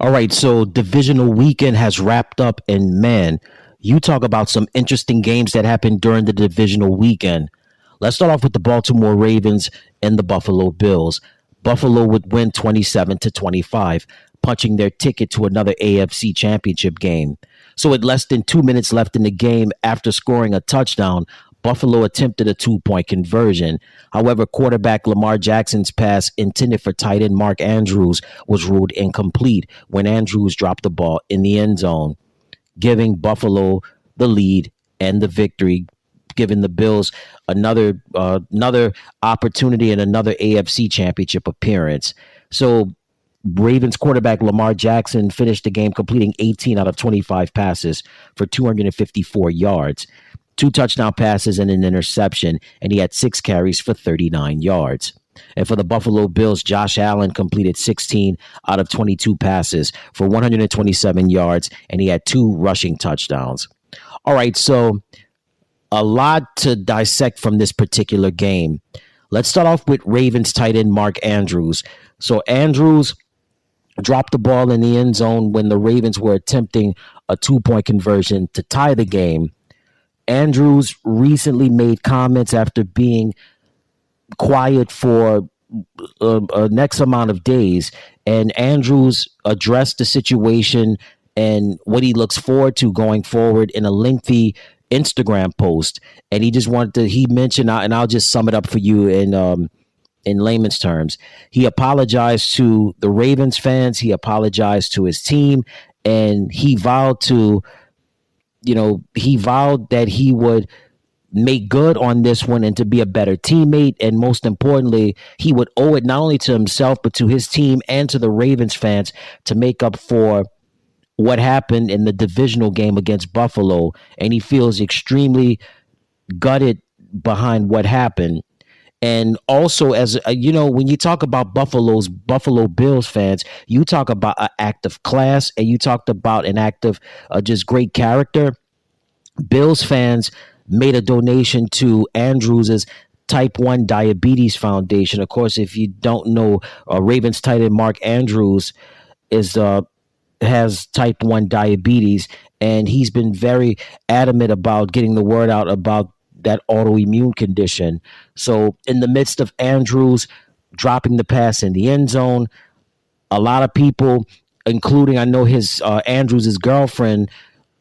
All right, so divisional weekend has wrapped up, and man, you talk about some interesting games that happened during the divisional weekend. Let's start off with the Baltimore Ravens and the Buffalo Bills. Buffalo would win 27-25, punching their ticket to another AFC championship game. So, with less than 2 minutes left in the game after scoring a touchdown, Buffalo attempted a 2-point conversion. However, quarterback Lamar Jackson's pass intended for tight end Mark Andrews was ruled incomplete when Andrews dropped the ball in the end zone, giving Buffalo the lead and the victory, giving the Bills another opportunity and another AFC championship appearance. So Ravens quarterback Lamar Jackson finished the game completing 18 out of 25 passes for 254 yards, two touchdown passes and an interception, and he had 6 carries for 39 yards. And for the Buffalo Bills, Josh Allen completed 16 out of 22 passes for 127 yards, and he had 2 rushing touchdowns. All right, so a lot to dissect from this particular game. Let's start off with Ravens tight end Mark Andrews. So Andrews dropped the ball in the end zone when the Ravens were attempting a 2-point conversion to tie the game. Andrews recently made comments after being quiet for an X amount of days, and Andrews addressed the situation and what he looks forward to going forward in a lengthy Instagram post. And he mentioned, and I'll just sum it up for you in layman's terms. He apologized to the Ravens fans. He apologized to his team, and he vowed that he would make good on this one and to be a better teammate. And most importantly, he would owe it not only to himself, but to his team and to the Ravens fans to make up for what happened in the divisional game against Buffalo. And he feels extremely gutted behind what happened. And also, as when you talk about Buffalo Bills fans, you talk about an act of class, and you talked about an act of just great character. Bills fans made a donation to Andrews' Type 1 Diabetes Foundation. Of course, if you don't know, Ravens tight end Mark Andrews has Type 1 diabetes, and he's been very adamant about getting the word out about that autoimmune condition. So in the midst of Andrews dropping the pass in the end zone, a lot of people, including I know his Andrews' girlfriend,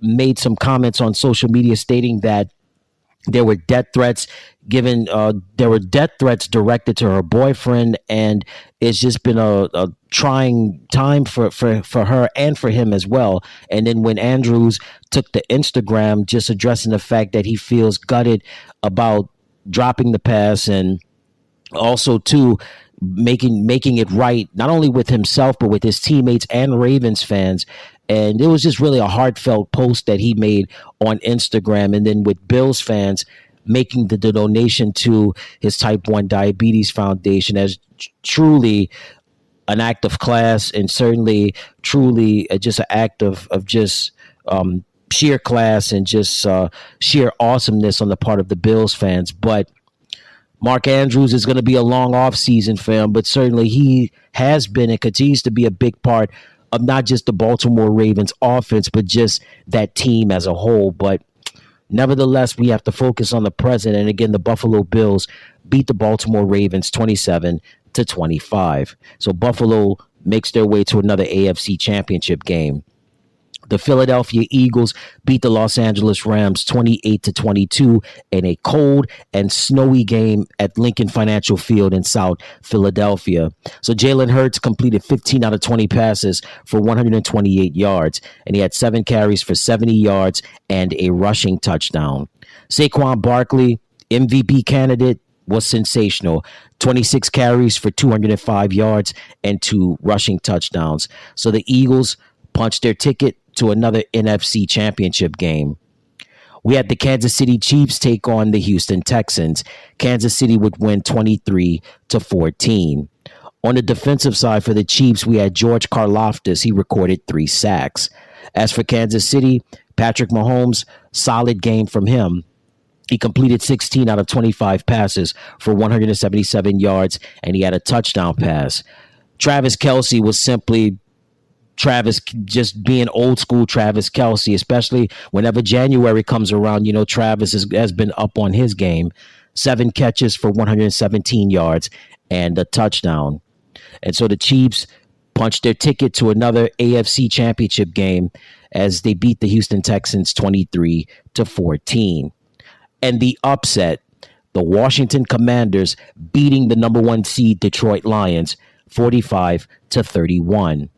made some comments on social media stating that there were death threats directed to her boyfriend, and it's just been a trying time for her and for him as well. And then when Andrews took to Instagram, just addressing the fact that he feels gutted about dropping the pass, and also too making it right not only with himself but with his teammates and Ravens fans. And it was just really a heartfelt post that he made on Instagram. And then with Bills fans making the donation to his Type 1 Diabetes Foundation as truly an act of class, and certainly truly just an act of just sheer class and just sheer awesomeness on the part of the Bills fans. But Mark Andrews is going to be a long offseason for him, but certainly he has been and continues to be a big part of not just the Baltimore Ravens offense, but just that team as a whole. But nevertheless, we have to focus on the present. And again, the Buffalo Bills beat the Baltimore Ravens 27-25. So Buffalo makes their way to another AFC championship game. The Philadelphia Eagles beat the Los Angeles Rams 28-22 in a cold and snowy game at Lincoln Financial Field in South Philadelphia. So Jalen Hurts completed 15 out of 20 passes for 128 yards, and he had 7 carries for 70 yards and a rushing touchdown. Saquon Barkley, MVP candidate, was sensational. 26 carries for 205 yards and 2 rushing touchdowns. So the Eagles punched their ticket to another NFC championship game. We had the Kansas City Chiefs take on the Houston Texans. Kansas City would win 23-14. On the defensive side for the Chiefs, we had George Karlaftis. He recorded 3 sacks. As for Kansas City, Patrick Mahomes, solid game from him. He completed 16 out of 25 passes for 177 yards, and he had a touchdown pass. Travis Kelce was simply Travis just being old school Travis Kelce, especially whenever January comes around. Travis has been up on his game. 7 catches for 117 yards and a touchdown. And so the Chiefs punched their ticket to another AFC championship game as they beat the Houston Texans 23-14. And the upset, the Washington Commanders beating the number 1 seed Detroit Lions 45-31.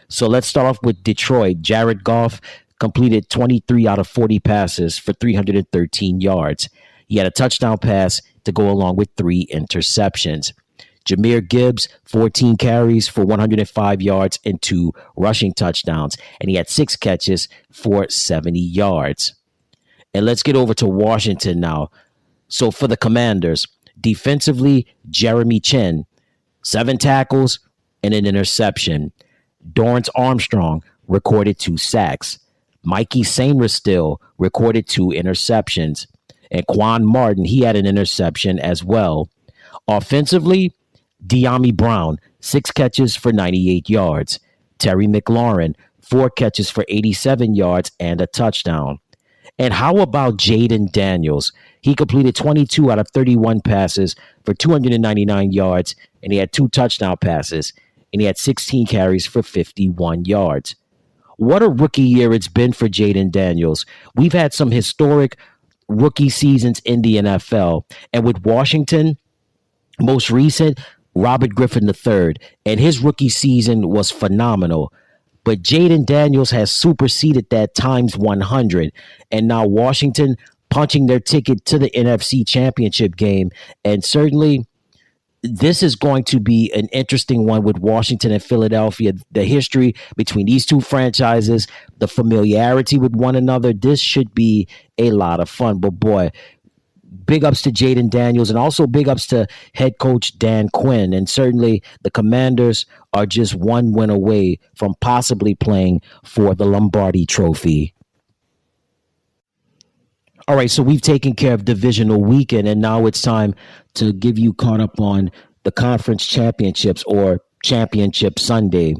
So let's start off with Detroit. Jared Goff completed 23 out of 40 passes for 313 yards. He had a touchdown pass to go along with 3 interceptions. Jahmyr Gibbs, 14 carries for 105 yards and 2 rushing touchdowns. And he had 6 catches for 70 yards. And let's get over to Washington now. So for the Commanders, defensively, Jeremy Chin, 7 tackles and an interception. Dorrance Armstrong recorded 2 sacks. Mikey Sainristil recorded 2 interceptions. And Quan Martin, he had an interception as well. Offensively, De'Ami Brown, 6 catches for 98 yards. Terry McLaurin, 4 catches for 87 yards and a touchdown. And how about Jaden Daniels? He completed 22 out of 31 passes for 299 yards, and he had 2 touchdown passes, and he had 16 carries for 51 yards. What a rookie year it's been for Jaden Daniels. We've had some historic rookie seasons in the NFL, and with Washington, most recent, Robert Griffin III, and his rookie season was phenomenal. But Jaden Daniels has superseded that times 100, and now Washington punching their ticket to the NFC Championship game. And certainly, this is going to be an interesting one with Washington and Philadelphia. The history between these two franchises, the familiarity with one another, this should be a lot of fun. But boy, big ups to Jaden Daniels, and also big ups to head coach Dan Quinn. And certainly the Commanders are just one win away from possibly playing for the Lombardi Trophy. All right, so we've taken care of divisional weekend, and now it's time to give you caught up on the conference championships, or Championship Sunday.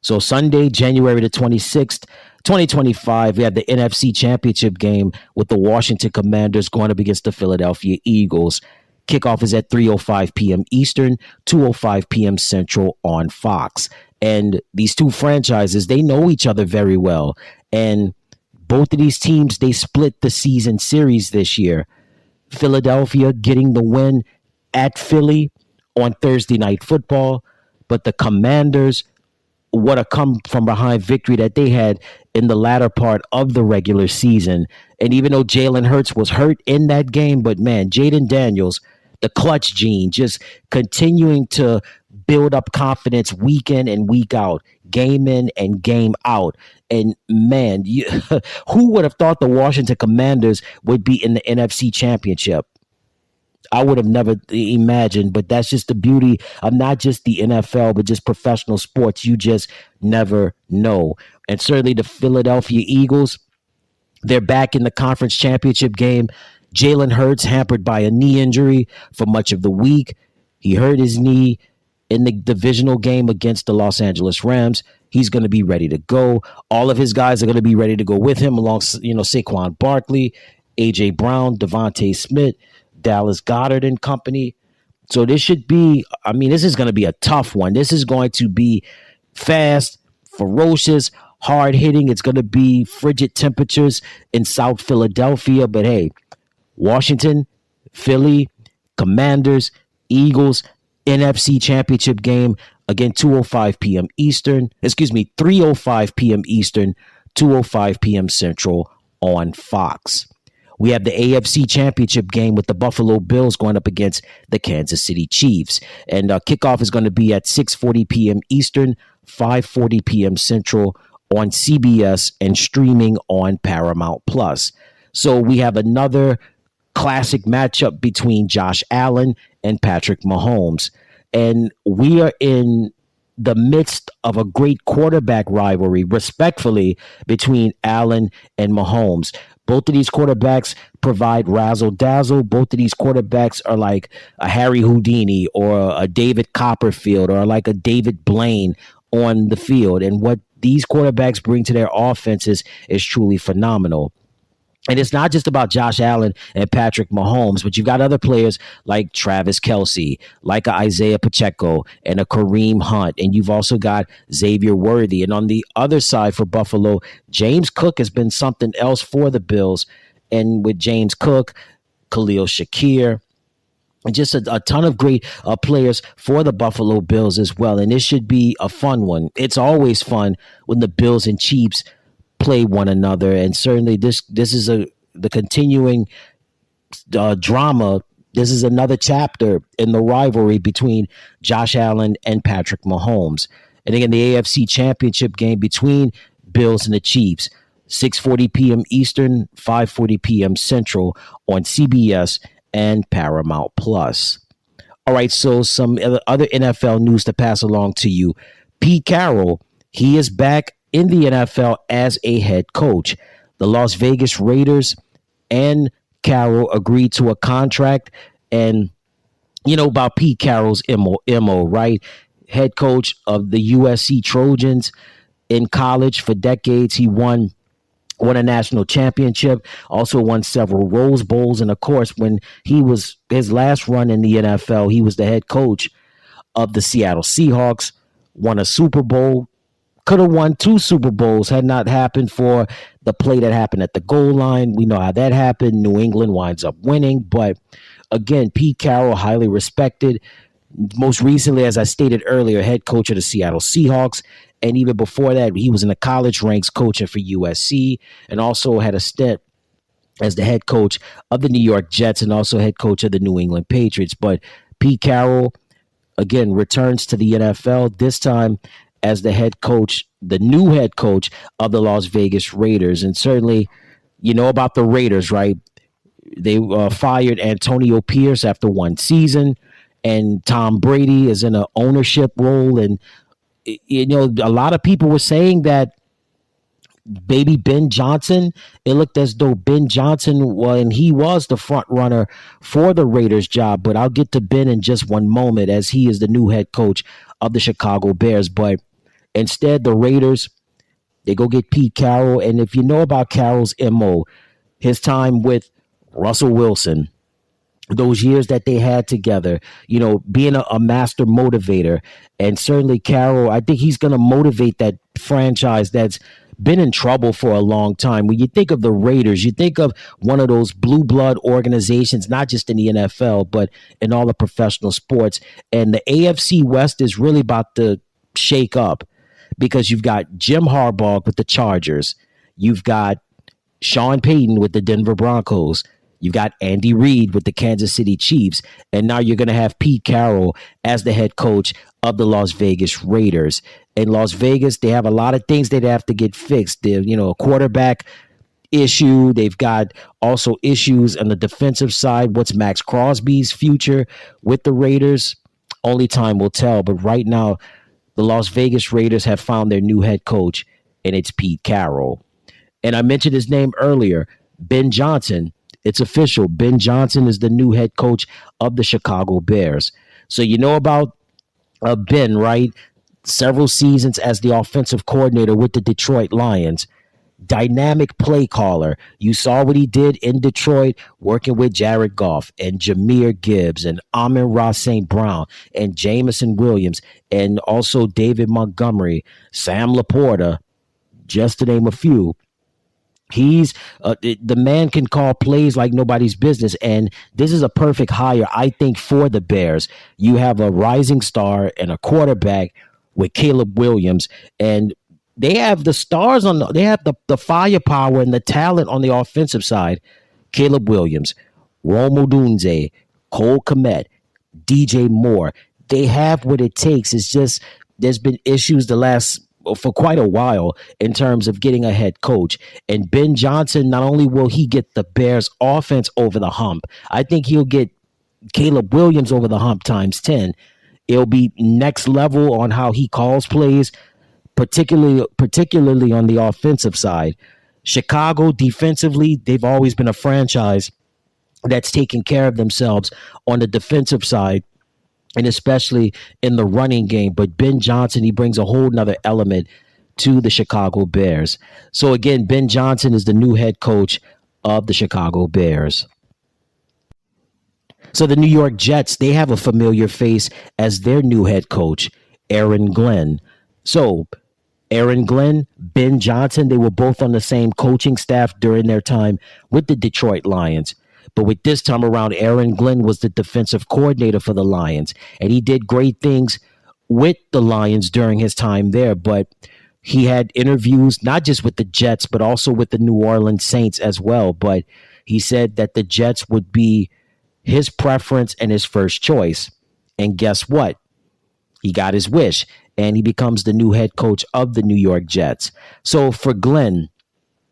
So Sunday, January the 26th, 2025, we have the NFC Championship game with the Washington Commanders going up against the Philadelphia Eagles. Kickoff is at 3:05 p.m. Eastern, 2:05 p.m. Central on Fox. And these two franchises, they know each other very well. And both of these teams, they split the season series this year. Philadelphia getting the win at Philly on Thursday Night Football, but the Commanders, what a come from behind victory that they had in the latter part of the regular season. And even though Jalen Hurts was hurt in that game, but man, Jaden Daniels, the clutch gene, just continuing to build up confidence week in and week out, game in and game out. And man, who would have thought the Washington Commanders would be in the NFC Championship? I would have never imagined, but that's just the beauty of not just the NFL, but just professional sports. You just never know. And certainly the Philadelphia Eagles, they're back in the conference championship game. Jalen Hurts hampered by a knee injury for much of the week. He hurt his knee in the divisional game against the Los Angeles Rams. He's going to be ready to go. All of his guys are going to be ready to go with him, along, Saquon Barkley, A.J. Brown, Devontae Smith, Dallas Goedert and company. So this should be, this is going to be a tough one. This is going to be fast, ferocious, hard hitting. It's going to be frigid temperatures in South Philadelphia. But hey, Washington, Philly, Commanders, Eagles, NFC Championship game, again, 2:05 p.m. Eastern, 3:05 p.m. Eastern, 2:05 p.m. Central on Fox. We have the AFC Championship game with the Buffalo Bills going up against the Kansas City Chiefs. And kickoff is going to be at 6:40 p.m. Eastern, 5:40 p.m. Central on CBS and streaming on Paramount Plus. So we have another classic matchup between Josh Allen and Patrick Mahomes. And we are in the midst of a great quarterback rivalry, respectfully, between Allen and Mahomes. Both of these quarterbacks provide razzle-dazzle. Both of these quarterbacks are like a Harry Houdini or a David Copperfield or like a David Blaine on the field. And what these quarterbacks bring to their offenses is truly phenomenal. And it's not just about Josh Allen and Patrick Mahomes, but you've got other players like Travis Kelce, like a Isaiah Pacheco, and a Kareem Hunt. And you've also got Xavier Worthy. And on the other side for Buffalo, James Cook has been something else for the Bills. And with James Cook, Khalil Shakir, and just a ton of great players for the Buffalo Bills as well. And this should be a fun one. It's always fun when the Bills and Chiefs play one another, and certainly this is the continuing drama. This is another chapter in the rivalry between Josh Allen and Patrick Mahomes. And again, the AFC Championship game between Bills and the Chiefs, 6:40 p.m. Eastern, 5:40 p.m. Central on CBS and Paramount Plus. All right, so some other NFL news to pass along to you. Pete Carroll, he is back in the NFL as a head coach. The Las Vegas Raiders and Carroll agreed to a contract. And you know about Pete Carroll's MO, right? Head coach of the USC Trojans in college for decades. He won a national championship, also won several Rose Bowls. And of course, when he was his last run in the NFL, he was the head coach of the Seattle Seahawks, won a Super Bowl, could have won 2 Super Bowls had not happened for the play that happened at the goal line. We know how that happened. New England winds up winning. But again, Pete Carroll, highly respected. Most recently, as I stated earlier, head coach of the Seattle Seahawks. And even before that, he was in the college ranks coaching for USC, and also had a stint as the head coach of the New York Jets and also head coach of the New England Patriots. But Pete Carroll, again, returns to the NFL, this time as the head coach, the new head coach of the Las Vegas Raiders. And certainly, you know about the Raiders, right? They fired Antonio Pierce after 1 season, and Tom Brady is in an ownership role. And, you know, a lot of people were saying that baby Ben Johnson, it looked as though Ben Johnson, when he was the front runner for the Raiders job. But I'll get to Ben in just one moment, as he is the new head coach of the Chicago Bears. But instead, the Raiders, they go get Pete Carroll. And if you know about Carroll's MO, his time with Russell Wilson, those years that they had together, you know, being a master motivator. And certainly Carroll, I think he's going to motivate that franchise that's been in trouble for a long time. When you think of the Raiders, you think of one of those blue blood organizations, not just in the NFL, but in all the professional sports. And the AFC West is really about to shake up, because you've got Jim Harbaugh with the Chargers. You've got Sean Payton with the Denver Broncos. You've got Andy Reid with the Kansas City Chiefs. And now you're going to have Pete Carroll as the head coach of the Las Vegas Raiders. In Las Vegas, they have a lot of things that have to get fixed. They're, you know, a quarterback issue. They've got also issues on the defensive side. What's Max Crosby's future with the Raiders? Only time will tell. But right now, the Las Vegas Raiders have found their new head coach, and it's Pete Carroll. And I mentioned his name earlier, Ben Johnson. It's official. Ben Johnson is the new head coach of the Chicago Bears. So you know about Ben, right? Several seasons as the offensive coordinator with the Detroit Lions. Dynamic play caller. You saw what he did in Detroit, working with Jared Goff and Jahmyr Gibbs and Amon-Ra St. Brown and Jameson Williams and also David Montgomery, Sam Laporta, just to name a few. He's the man can call plays like nobody's business. And this is a perfect hire, I think, for the Bears. You have a rising star and a quarterback with Caleb Williams, and they have the stars they have the firepower and the talent on the offensive side. Caleb Williams, Rome Odunze, Cole Kmet, DJ Moore. They have what it takes. It's just there's been issues for quite a while in terms of getting a head coach. And Ben Johnson, not only will he get the Bears offense over the hump, I think he'll get Caleb Williams over the hump times 10. It'll be next level on how he calls plays, particularly on the offensive side. Chicago defensively, they've always been a franchise that's taking care of themselves on the defensive side, and especially in the running game. But Ben Johnson, he brings a whole nother element to the Chicago Bears. So again, Ben Johnson is the new head coach of the Chicago Bears. So the New York Jets, they have a familiar face as their new head coach, Aaron Glenn. So Aaron Glenn, Ben Johnson, they were both on the same coaching staff during their time with the Detroit Lions. But with this time around, Aaron Glenn was the defensive coordinator for the Lions, and he did great things with the Lions during his time there. But he had interviews not just with the Jets, but also with the New Orleans Saints as well. But he said that the Jets would be his preference and his first choice. And guess what? He got his wish, and he becomes the new head coach of the New York Jets. So for Glenn,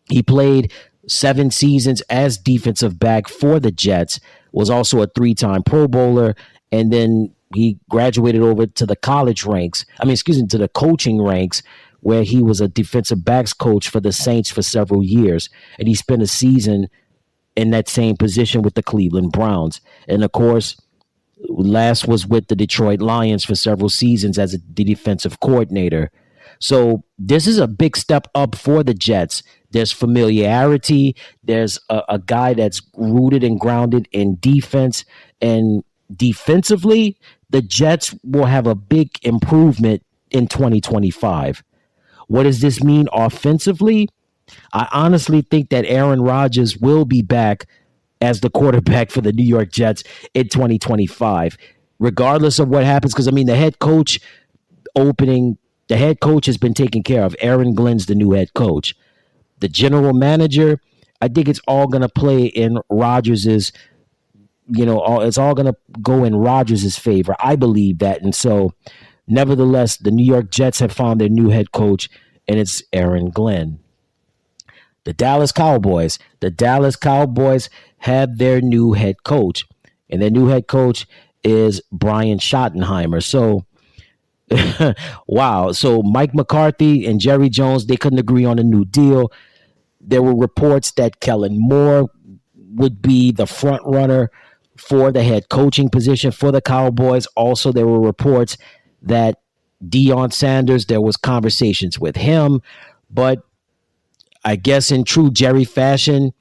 he played 7 seasons as defensive back for the Jets, was also a 3-time Pro Bowler, and then he graduated over to the to the coaching ranks, where he was a defensive backs coach for the Saints for several years. And he spent a season in that same position with the Cleveland Browns. And of course, last was with the Detroit Lions for several seasons as a defensive coordinator. So this is a big step up for the Jets. There's familiarity. There's a guy that's rooted and grounded in defense. And defensively, the Jets will have a big improvement in 2025. What does this mean offensively? I honestly think that Aaron Rodgers will be back as the quarterback for the New York Jets in 2025, regardless of what happens. Because, the head coach has been taken care of. Aaron Glenn's the new head coach. The general manager, I think it's all going to play in Rodgers's, it's all going to go in Rodgers's favor. I believe that. And so, nevertheless, the New York Jets have found their new head coach, and it's Aaron Glenn. The Dallas Cowboys have their new head coach, and their new head coach is Brian Schottenheimer. So, wow. So Mike McCarthy and Jerry Jones, they couldn't agree on a new deal. There were reports that Kellen Moore would be the front runner for the head coaching position for the Cowboys. Also, there were reports that Deion Sanders, there was conversations with him, but I guess in true Jerry fashion,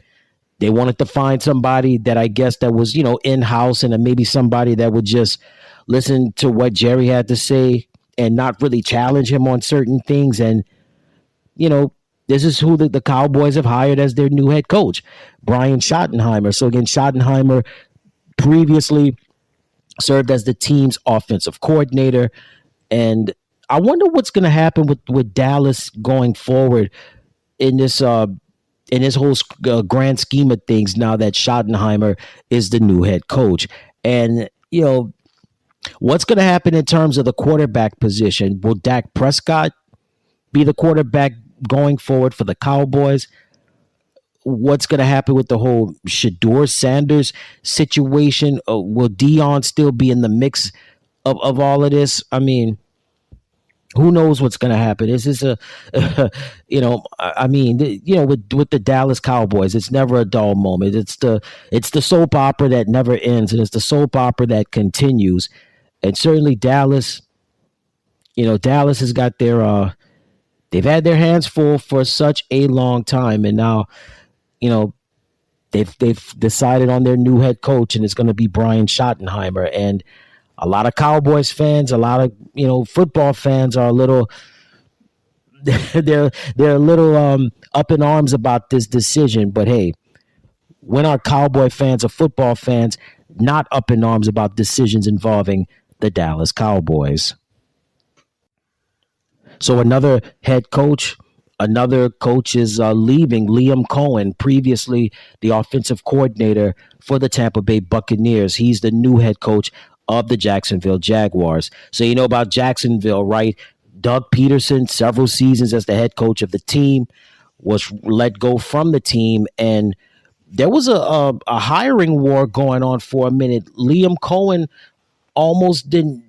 they wanted to find somebody that I guess that was, in-house, and maybe somebody that would just listen to what Jerry had to say and not really challenge him on certain things. And, this is who the Cowboys have hired as their new head coach, Brian Schottenheimer. So again, Schottenheimer previously served as the team's offensive coordinator. And I wonder what's going to happen with Dallas going forward in this whole grand scheme of things now that Schottenheimer is the new head coach. And, what's going to happen in terms of the quarterback position? Will Dak Prescott be the quarterback going forward for the Cowboys? What's going to happen with the whole Shedeur Sanders situation? Will Deion still be in the mix of all of this? Who knows what's going to happen? This is with the Dallas Cowboys, it's never a dull moment. It's the soap opera that never ends, and it's the soap opera that continues. And certainly Dallas, Dallas has got they've had their hands full for such a long time, and now, they've decided on their new head coach, and it's going to be Brian Schottenheimer. And a lot of Cowboys fans, a lot of football fans are a little they're a little up in arms about this decision. But hey, when are Cowboy fans or football fans not up in arms about decisions involving the Dallas Cowboys? So another coach is leaving. Liam Cohen, previously the offensive coordinator for the Tampa Bay Buccaneers. He's the new head coach of the Jacksonville Jaguars. So you know about Jacksonville, right? Doug Peterson, several seasons as the head coach of the team, was let go from the team, and there was a hiring war going on for a minute. Liam Cohen almost didn't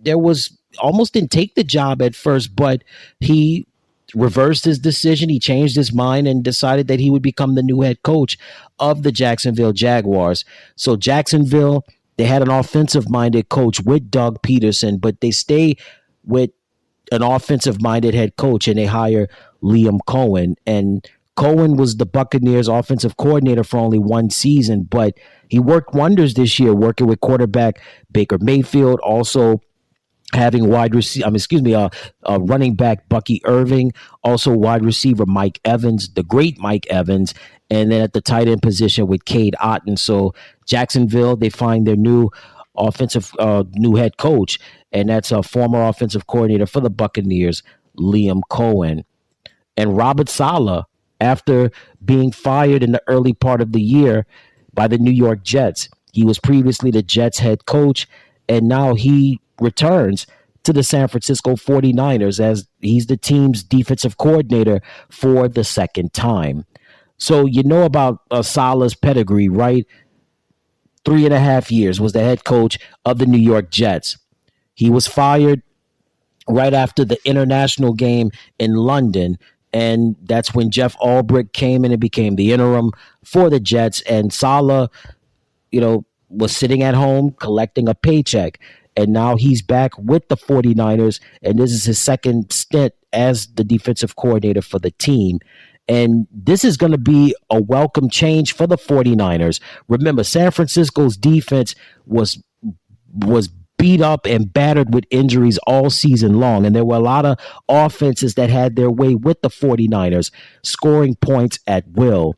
take the job at first, but he reversed his decision. He changed his mind and decided that he would become the new head coach of the Jacksonville Jaguars. So Jacksonville, they had an offensive-minded coach with Doug Peterson, but they stay with an offensive-minded head coach, and they hire Liam Cohen. And Cohen was the Buccaneers offensive coordinator for only one season, but he worked wonders this year working with quarterback Baker Mayfield, also having running back Bucky Irving, also wide receiver Mike Evans, the great Mike Evans, and then at the tight end position with Cade Otton. So Jacksonville, they find their new new head coach, and that's a former offensive coordinator for the Buccaneers, Liam Cohen. And Robert Saleh, after being fired in the early part of the year by the New York Jets, he was previously the Jets head coach, and now he returns to the San Francisco 49ers as he's the team's defensive coordinator for the second time. So you know about Saleh's pedigree, right? 3.5 years was the head coach of the New York Jets. He was fired right after the international game in London, and that's when Jeff Ulbrich came in and became the interim for the Jets. And Saleh, was sitting at home collecting a paycheck. And now he's back with the 49ers, and this is his second stint as the defensive coordinator for the team. And this is going to be a welcome change for the 49ers. Remember, San Francisco's defense was beat up and battered with injuries all season long, and there were a lot of offenses that had their way with the 49ers, scoring points at will.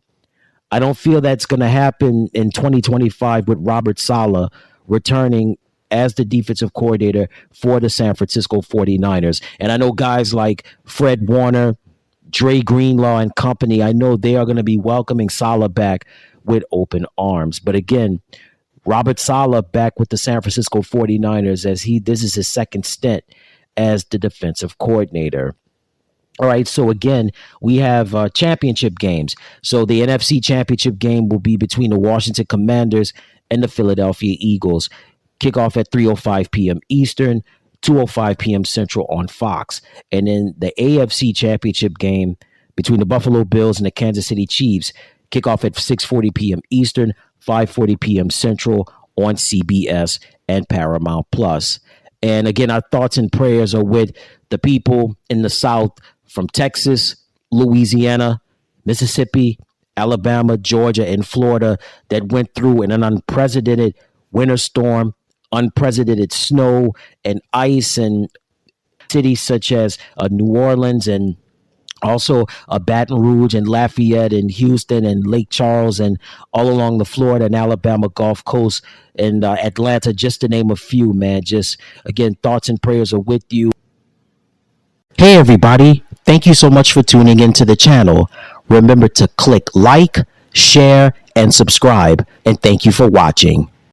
I don't feel that's going to happen in 2025 with Robert Saleh returning as the defensive coordinator for the San Francisco 49ers. And I know guys like Fred Warner, Dre Greenlaw and company, I know they are going to be welcoming Saleh back with open arms. But again, Robert Saleh back with the San Francisco 49ers as this is his second stint as the defensive coordinator. All right, so again, we have championship games. So the NFC championship game will be between the Washington Commanders and the Philadelphia Eagles. Kickoff at 3:05 p.m. Eastern, 2:05 p.m. Central on Fox. And then the AFC Championship game between the Buffalo Bills and the Kansas City Chiefs, kickoff at 6:40 p.m. Eastern, 5:40 p.m. Central on CBS and Paramount Plus. And again, our thoughts and prayers are with the people in the South from Texas, Louisiana, Mississippi, Alabama, Georgia, and Florida that went through an unprecedented winter storm, unprecedented snow and ice, and cities such as New Orleans and also Baton Rouge and Lafayette and Houston and Lake Charles and all along the Florida and Alabama Gulf Coast and Atlanta, just to name a few, man. Just, again, thoughts and prayers are with you. Hey, everybody. Thank you so much for tuning into the channel. Remember to click like, share, and subscribe. And thank you for watching.